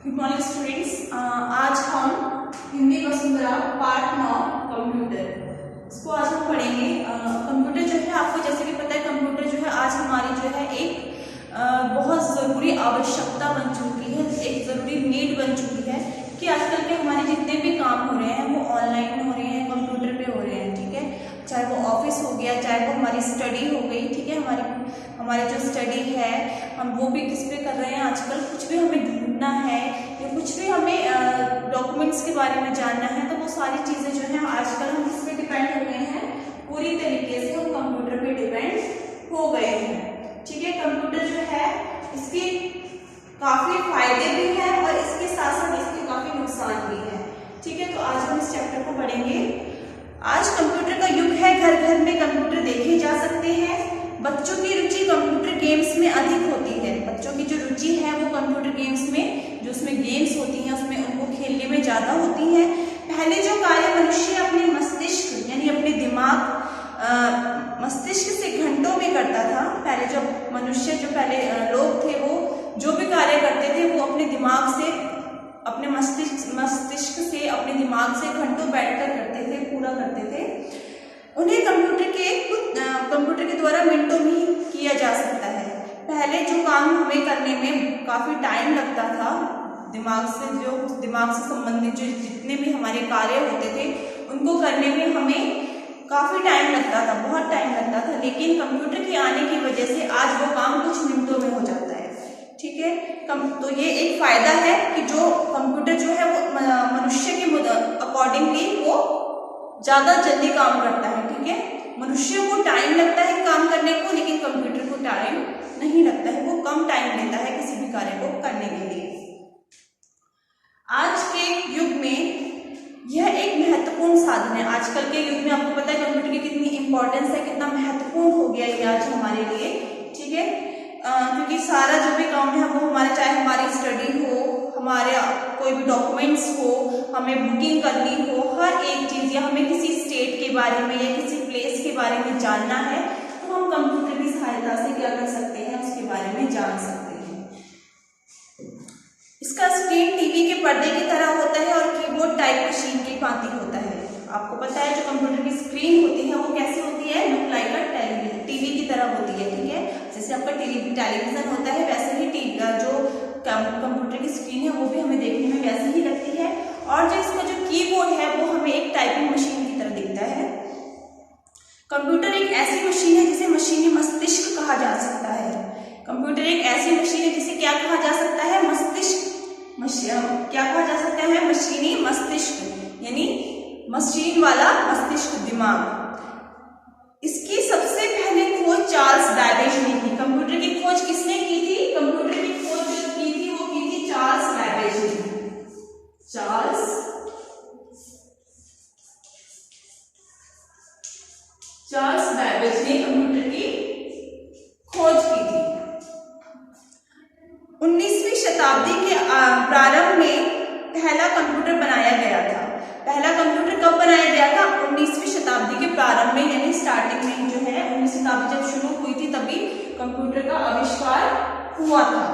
Good morning students. आज हम Hindi Vasundhara part 9 computer इसको आज हम पढ़ेंगे। कंप्यूटर जो है आपको जैसे कि पता है, कंप्यूटर जो है आज हमारी जो है एक बहुत ज़रूरी आवश्यकता बन चुकी है, एक ज़रूरी नीड बन चुकी है कि आजकल के हमारे जितने भी काम हो रहे हैं वो ऑनलाइन हो रहे हैं, कंप्यूटर पे हो रहे हैं। ठीक है, चाहे वो ऑफिस हो गया, चाहे वो हमारी स्टडी हो गई। ठीक है, हमारी जो स्टडी है हम वो भी किस पे कर रहे हैं आजकल। कुछ भी हमें ढूंढना है या कुछ भी हमें डॉक्यूमेंट्स के बारे में जानना है तो वो सारी चीज़ें जो हैं आजकल हम किस पे डिपेंड हो गए हैं, पूरी तरीके से हम कंप्यूटर पे डिपेंड हो गए हैं। ठीक है, कंप्यूटर जो है इसके काफ़ी फायदे भी हैं और इसके साथ साथ इसके काफ़ी नुकसान भी है। ठीक है, तो आज हम इस चैप्टर को पढ़ेंगे। आज कंप्यूटर का युग है, घर घर में कंप्यूटर देखे जा सकते हैं। बच्चों की रुचि कंप्यूटर गेम्स में अधिक होती है। बच्चों की जो रुचि है वो कंप्यूटर गेम्स में, जो उसमें गेम्स होती हैं उसमें उनको खेलने में ज़्यादा होती हैं। पहले जो कार्य मनुष्य अपने मस्तिष्क यानी अपने दिमाग मस्तिष्क से घंटों में करता था। पहले जब मनुष्य जो पहले लोग थे वो जो भी कार्य करते थे वो अपने दिमाग से, अपने मस्तिष्क से, अपने दिमाग से घंटों बैठकर करते थे, पूरा करते थे। उन्हें कंप्यूटर के द्वारा मिनटों में ही किया जा सकता है। पहले जो काम हमें करने में काफ़ी टाइम लगता था, दिमाग से संबंधित जो जितने भी हमारे कार्य होते थे उनको करने में हमें काफ़ी टाइम लगता था, बहुत टाइम लगता था। लेकिन कंप्यूटर के आने की वजह से आज वो काम कुछ मिनटों में हो जाता है। ठीक है, तो ये एक फायदा है कि जो कंप्यूटर जो है वो मनुष्य के अकॉर्डिंगली वो ज़्यादा जल्दी काम करता है। ठीक है, मनुष्य को टाइम लगता है काम करने को, लेकिन कंप्यूटर को टाइम नहीं लगता है, वो कम टाइम लेता है किसी भी कार्य को करने के लिए। आज के युग में यह एक महत्वपूर्ण साधन है। आजकल के युग में आपको पता है कंप्यूटर की कितनी इंपॉर्टेंस है, कितना महत्वपूर्ण हो गया ये आज हमारे लिए। ठीक है, क्योंकि सारा जो भी काम है वो हमारे, चाहे हमारी स्टडी हो, हमारे कोई भी डॉक्यूमेंट्स हो, हमें बुकिंग करनी हो, हर एक चीज़, या हमें किसी स्टेट के बारे में या किसी प्लेस के बारे में जानना है तो हम कंप्यूटर की सहायता से क्या कर सकते हैं, उसके बारे में जान सकते हैं। इसका स्क्रीन टीवी के पर्दे की तरह होता है और कीबोर्ड टाइप मशीन की भांति होता है। आपको पता है जो कंप्यूटर की स्क्रीन होती है वो कैसी होती है, look like a television, TV की तरह होती है। ठीक है, जैसे आपका टेलीविजन होता है वैसे ही जो कंप्यूटर की स्क्रीन है वो भी हमें देखने में वैसे ही लगती है। और जो इसका जो कीबोर्ड है वो हमें एक टाइपिंग मशीन की तरह दिखता है। कंप्यूटर एक ऐसी मशीन है जिसे मशीनी मस्तिष्क कहा जा सकता है। कंप्यूटर एक ऐसी मशीन है जिसे क्या कहा जा सकता है, क्या कहा जा सकता है, मशीनी मस्तिष्क, यानी मशीन वाला मस्तिष्क, दिमाग। इसकी सबसे पहले खोज चार्ल्स बैबेज ने की। कंप्यूटर की खोज किसने की थी, कंप्यूटर की खोज जो की थी वो की थी चार्ल्स बैबेज ने। चार्ल्स बैबेज ने कंप्यूटर की खोज की थी। 19वीं शताब्दी के प्रारंभ में पहला कंप्यूटर बनाया गया था। पहला कंप्यूटर कब बनाया गया था, 19वीं शताब्दी के प्रारंभ में, यानी स्टार्टिंग में जो है 19वीं शताब्दी जब शुरू हुई थी तभी कंप्यूटर का आविष्कार हुआ था।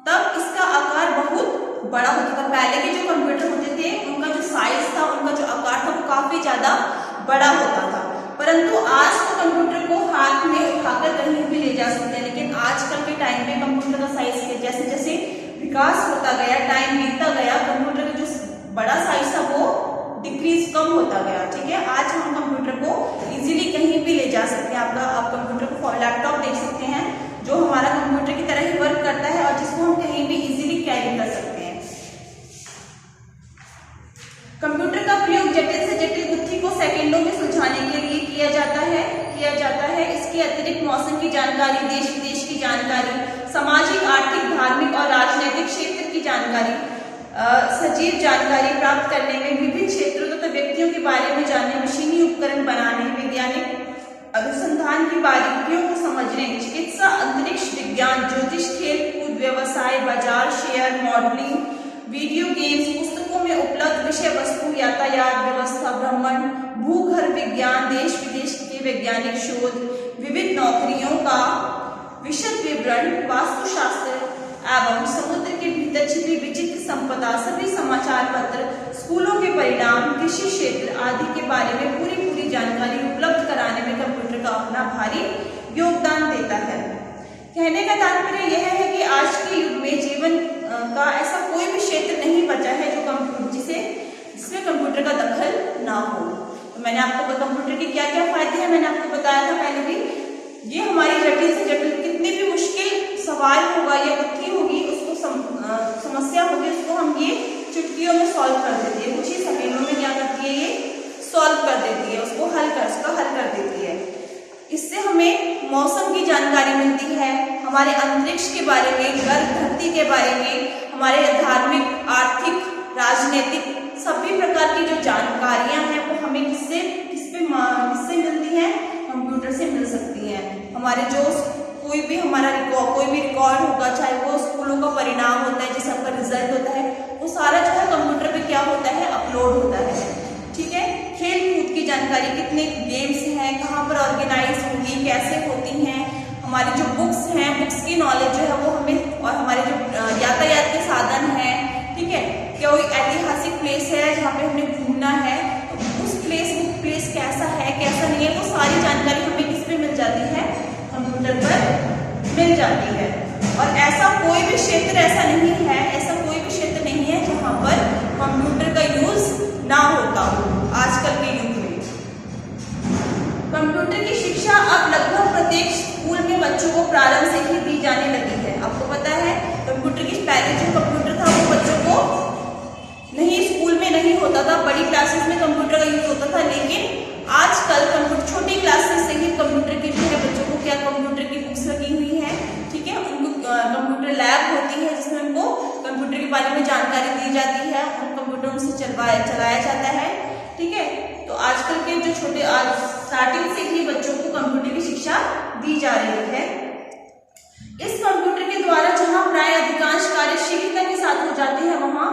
तब इसका आकार बहुत बड़ा होता था। पहले के जो कंप्यूटर होते थे उनका जो साइज था, उनका जो आकार था वो काफी ज्यादा बड़ा होता था। परंतु आज तो कंप्यूटर को हाथ में उठाकर कहीं भी ले जा सकते हैं। लेकिन आजकल के टाइम में कंप्यूटर का साइज जैसे जैसे विकास होता गया, टाइम बीतता गया, कंप्यूटर का जो बड़ा साइज था वो डिक्रीज, कम होता गया। ठीक है, आज हम कंप्यूटर को इजीली कहीं भी ले जा सकते हैं। आप कंप्यूटर को लैपटॉप देख सकते हैं जो हमारा कंप्यूटर की तरह ही वर्क करता है और जिसको हम कहीं भी इजीली कैरी कर सकते हैं। कंप्यूटर का प्रयोग जटिल से जटिल गुत्थी को सेकंडों में सुलझाने के लिए किया जाता है। इसके अतिरिक्त मौसम की जानकारी, देश विदेश की जानकारी, सामाजिक, आर्थिक, धार्मिक और राजनीतिक क्षेत्र की जानकारी, सजीव जानकारी प्राप्त करने में, विभिन्न क्षेत्रों तथा व्यक्तियों के बारे में जानने, मशीनी उपकरण बनाने, वैज्ञानिक अनुसंधान की बारीकियों को समझने, चिकित्सा, अंतरिक्ष विज्ञान, ज्योतिष, खेल कूद, व्यवसाय, बाजार, शेयर, मॉडलिंग, वीडियो गेम्स, पुस्तकों में उपलब्ध विषय वस्तु, यातायात व्यवस्था, भ्रमण, भूगर्भ विज्ञान, देश विदेश के वैज्ञानिक शोध, विविध नौकरियों का विशद विवरण, वास्तुशास्त्र एवं समुद्र के भीतर छिपी विचित्र संपदा, सभी समाचार पत्र, स्कूलों के परिणाम, कृषि क्षेत्र आदि के बारे में पूरी जानकारी उपलब्ध कराने में कंप्यूटर का अपना भारी योगदान देता है। कहने का तात्पर्य यह है कि आज के युग में जीवन का ऐसा कोई भी क्षेत्र नहीं बचा है जो जिसमें कंप्यूटर का दखल ना हो। तो मैंने आपको कंप्यूटर के क्या क्या फायदे हैं मैंने आपको बताया था पहले भी। ये हमारी जटिल से जटिल कितनी भी मुश्किल सवाल होगा या बुद्धि होगी, उसको समस्या होगी, उसको हम ये चुटकियों में सॉल्व कर देती है, कुछ ही सेकेंडों में क्या करती है, ये सॉल्व कर देती है, उसका हल कर देती है। इससे हमें मौसम की जानकारी मिलती है, हमारे अंतरिक्ष के बारे में, गर्भ धरती के बारे में, हमारे धार्मिक, आर्थिक, राजनीतिक सभी प्रकार की जो जानकारियां हैं वो हमें किससे मिलती हैं, कंप्यूटर से मिल सकती हैं। हमारे जो कोई भी रिकॉर्ड होगा, चाहे वो स्कूलों का परिणाम होता है, जैसे आपका रिजल्ट होता है, वो सारा जो है कंप्यूटर पे क्या होता है, अपलोड होता है। ठीक है, खेल कूद की जानकारी, कितने गेम्स हैं, कहाँ पर ऑर्गेनाइज होंगी, कैसे होती हैं, हमारी जो बुक्स हैं, बुक्स की नॉलेज जो है वो हमें, और हमारे जो यातायात के साधन हैं, ठीक है, कोई ऐतिहासिक प्लेस है जहाँ पे हमें घूमना है, तो उस प्लेस कैसा है, कैसा नहीं है, वो सारी जानकारी हमें किस पे मिल जाती है, कंप्यूटर पर मिल जाती है। और ऐसा कोई भी क्षेत्र नहीं है जहाँ पर कंप्यूटर का यूज ना होता हो। आजकल के युग में कंप्यूटर की शिक्षा अब लगभग प्रत्येक स्कूल में बच्चों को प्रारंभ से ही दी जाने लगी है। आपको पता है कंप्यूटर की पहले जो कंप्यूटर था वो बच्चों को स्कूल में नहीं होता था, बड़ी क्लासेस में कंप्यूटर का यूज होता था, लेकिन आजकल कंप्यूटर छोटी क्लासेस से ही कंप्यूटर की बच्चों को क्या कंप्यूटर की बुक्स लगी हुई है, ठीक है, उनको कंप्यूटर लैब होती है जिसमें उनको कंप्यूटर के बारे में जानकारी दी जाती है, कंप्यूटर उनसे चलाया जाता है। ठीक है, तो आजकल के जो स्टार्टिंग से ही बच्चों को कंप्यूटर की शिक्षा दी जा रही है। इस कंप्यूटर के द्वारा जहां प्राय अधिकांश कार्य शीघ्रता के साथ हो जाते हैं, वहां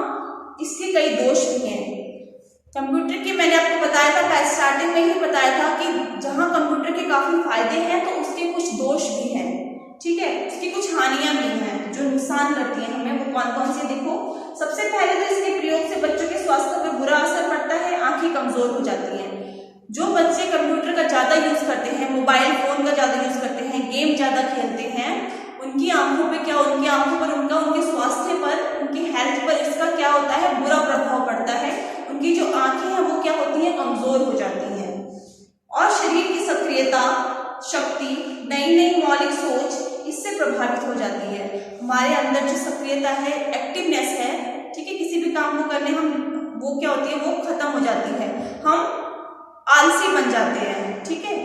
इसके कई दोष भी हैं। कंप्यूटर के मैंने आपको बताया था, स्टार्टिंग में ही बताया था कि जहां कंप्यूटर के काफी फायदे हैं तो उसके कुछ दोष भी हैं। ठीक है, इसकी कुछ हानियां भी हैं जो नुकसान करती हैं हमें। वो कौन कौन सी देखो, सबसे पहले तो इसके प्रयोग से बच्चों के स्वास्थ्य पर बुरा असर पड़ता है, आंखें कमजोर हो जाती हैं। जो बच्चे कंप्यूटर का ज्यादा यूज करते हैं, मोबाइल फोन का ज्यादा यूज करते हैं, गेम ज्यादा खेलते हैं, उनकी आंखों पर उनके स्वास्थ्य पर, उनकी हेल्थ पर इसका क्या होता है, बुरा प्रभाव पड़ता है। उनकी जो आंखें हैं वो क्या होती हैं, कमजोर हो जाती हैं, और शरीर की सक्रियता, शक्ति, नई मौलिक सोच इससे प्रभावित हो जाती है। हमारे अंदर जो सक्रियता है, एक्टिवनेस है, ठीक है, किसी भी काम को करने वो क्या होती है, वो खत्म हो जाती है, हम आलसी बन जाते हैं। ठीक है,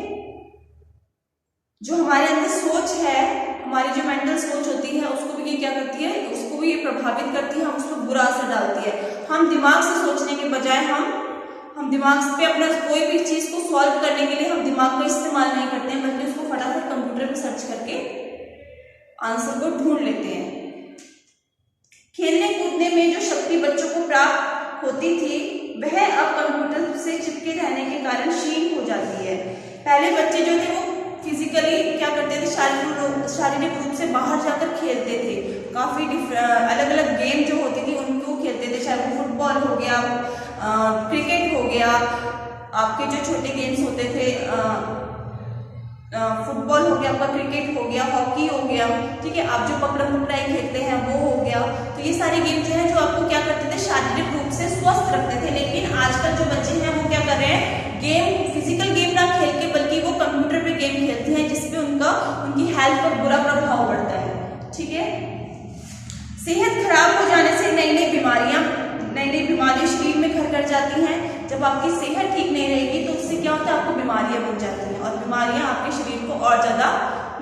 जो हमारे अंदर सोच है, हमारी जो मेंटल सोच होती है, उसको भी ये क्या करती है, उसको भी ये प्रभावित करती है, हम उस पर बुरा असर डालती है। हम दिमाग से सोचने के बजाय हम दिमाग पे अपना कोई भी चीज को सॉल्व करने के लिए हम दिमाग का इस्तेमाल नहीं करते हैं, बल्कि उसको फटाफट कंप्यूटर पे सर्च करके आंसर को ढूंढ लेते हैं। खेलने कूदने में जो शक्ति बच्चों को प्राप्त होती थी, वह अब कंप्यूटर से चिपके रहने के कारण क्षीण हो जाती है। पहले बच्चे जो थे वो फिजिकली क्या करते थे, शारीरिक रूप से बाहर जाकर खेलते थे, काफी अलग अलग गेम जो होती थी उनको खेलते थे, चाहे वो फुटबॉल हो गया, क्रिकेट हो गया, आपके जो छोटे गेम्स होते थे, फुटबॉल हो गया, आपका क्रिकेट हो गया, हॉकी हो गया, ठीक है, आप जो पकड़म पकड़ाई खेलते हैं वो हो गया। तो ये सारे गेम जो है जो आपको क्या करते थे, शारीरिक रूप से स्वस्थ रखते थे। लेकिन आजकल जो बच्चे हैं वो क्या कर रहे हैं, फिजिकल गेम ना खेल के बल्कि वो कंप्यूटर पे गेम खेलते हैं, जिसपे उनकी हेल्थ पर बुरा प्रभाव पड़ता है। ठीक है, सेहत खराब हो जाने से नई नई बीमारियां शरीर में घर कर जाती हैं। जब आपकी सेहत ठीक नहीं रहेगी तो उससे क्या होता है, आपको बीमारियां बन जाती हैं, और बीमारियां आपके शरीर को और ज्यादा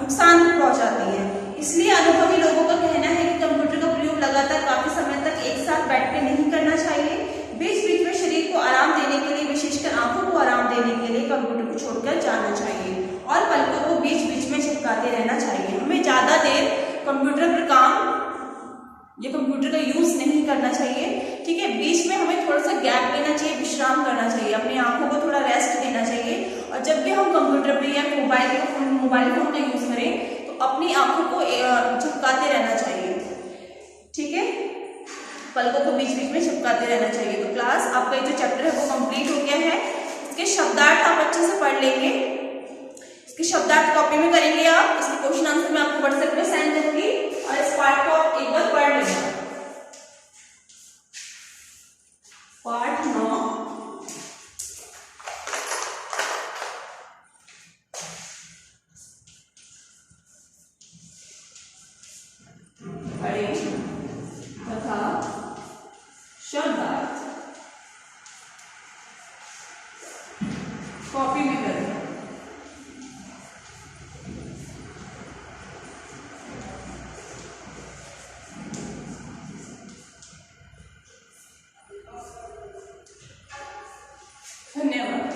नुकसान पहुंचाती हैं। इसलिए अनुभवी लोगों का कहना है कि कंप्यूटर का प्रयोग लगातार काफी समय तक एक साथ बैठ के नहीं करना चाहिए। बीच बीच में शरीर को आराम देने के लिए, विशेषकर आंखों को आराम देने के लिए कंप्यूटर को छोड़कर जाना चाहिए, और पलकों को बीच बीच में झपकाते रहना चाहिए। हमें ज्यादा देर कंप्यूटर का यूज नहीं करना चाहिए। ठीक है, बीच में हमें थोड़ा सा गैप लेना चाहिए, विश्राम करना चाहिए, अपनी आंखों को थोड़ा रेस्ट देना चाहिए। और जब भी हम कंप्यूटर पे या मोबाइल फोन का यूज करें तो अपनी आंखों को झपकाते रहना चाहिए, ठीक है, पलकों को बीच बीच में झपकाते रहना चाहिए। तो क्लास आपका ये जो चैप्टर है वो कंप्लीट हो गया है। इसके शब्दार्थ आप अच्छे से पढ़ लेंगे, इसके शब्दार्थ कॉपी में करेंगे आप, इसके क्वेश्चन आंसर मैं आपको व्हाट्सएप पे सेंड करूंगी और इस पार्ट को आप एक बार पढ़ लेना। पार्ट 9 पढ़ें तथा शब्दार्थ कॉपी में करें। धन्यवाद।